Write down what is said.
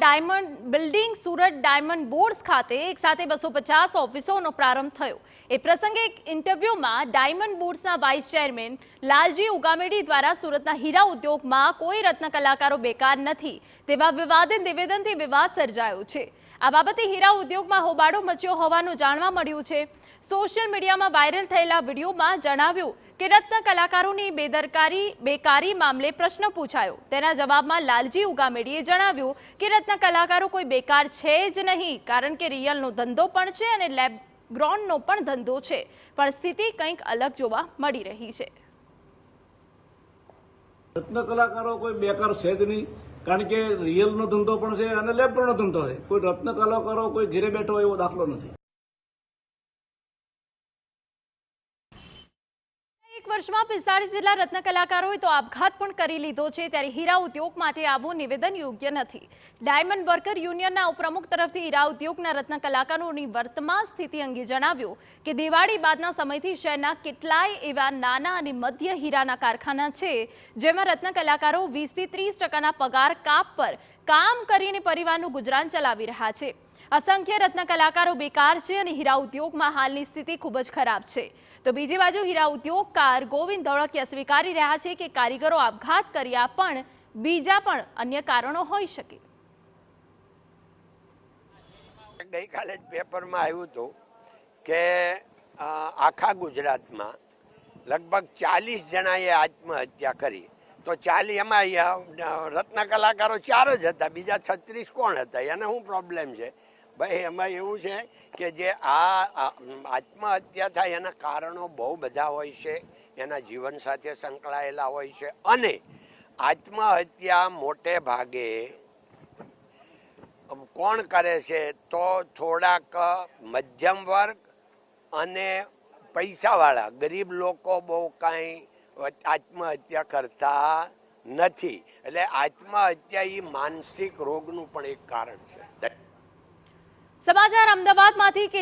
Diamond building Surat diamond boards ખાતે એક સાથે 250 ઓફિસોનો પ્રારંભ થયો। એ પ્રસંગે એક ઇન્ટરવ્યુમાં ડાયમંડ બોર્ડ્સના વાઇસ ચેરમેન લાલજી ઉગામેડી દ્વારા સુરતના હીરા ઉદ્યોગમાં કોઈ રત્ન કલાકારો બેકાર નથી તેવા વિવાદિત નિવેદનથી વિવાદ સર્જાયો છે। આ બાબતે હીરા ઉદ્યોગમાં હોબાળો મચ્યો હોવાનું જાણવા મળ્યું છે। સોશિયલ મીડિયામાં વાયરલ થયેલા વિડીયોમાં જણાવ્યું કે રત્ન કલાકારોની બેકારી મામલે પ્રશ્ન પૂછાયો। તેના જવાબમાં લાલજી ઉગામેડીએ જણાવ્યું કે રત્ન કલાકારો કોઈ બેકાર છે જ નહીં, કારણ કે રિયલનો ધંધો પણ છે અને લેબ ગ્રોનનો પણ ધંધો છે, પણ સ્થિતિ કંઈક અલગ જોવા મળી રહી છે। રત્ન કલાકારો કોઈ બેકાર છે જ નહીં, કારણ કે રિયલનો ધંધો પણ છે અને લેબ ગ્રોનનો ધંધો છે। કોઈ રત્ન કલાકારો કોઈ ઘેરે બેઠો એવો દાખલો નથી। એક વર્ષમાં 45 જેટલા રત્ન કલાકારોએ તો આપઘાત પણ કરી લીધો છે, ત્યારે હીરા ઉદ્યોગ માટે આવું નિવેદન યોગ્ય નથી। ડાયમંડ વર્કર યુનિયનના ઉપપ્રમુખ તરફથી હીરા ઉદ્યોગના રત્ન કલાકારોની વર્તમાન સ્થિતિ અંગે જણાવ્યું કે દિવાળી બાદના સમયથી શહેરના કેટલાય એવા નાના અને મધ્ય હીરાના કારખાના છે જેમાં રત્ન કલાકારો 20 થી 30% પગાર કાપ પર કામ કરીને પરિવારનું ગુજરાન ચલાવી રહ્યા છે। असंख्य रत्न कलाकारों बेकार है और हीरा उद्योग में हालनी स्थिति खूब ज खराब है। तो बीजी बाजू हीरा उद्योगकार गोविंद धोळकिया स्वीकारी रह्या छे कि कारीगरो आपघात कर्या पण बीजा पण अन्य कारणों होई शके। गई काले पेपर में आव्युं हतुं के आखा गुजरात में लगभग 40 जणाए आत्महत्या करी, तो 40 एमां रत्न कलाकारों 4 ज हता, बीजा 36 कोण हता, एने शुं प्रॉब्लेम छे? भाई एमां एवुं छे के जे आत्महत्या थाय एना कारणों बहु बधा होय छे, एना जीवन साथे संकळायेला होय छे अने आत्महत्या मोटे भागे कोण करे छे तो थोड़ाक मध्यम वर्ग अने पैसावाळा गरीब लोको बहु कांई आत्महत्या करता નથી। એટલે આત્મહત્યા એ માનસિક રોગનું પણ એક કારણ છે। समाचार अमदावाद मांथी के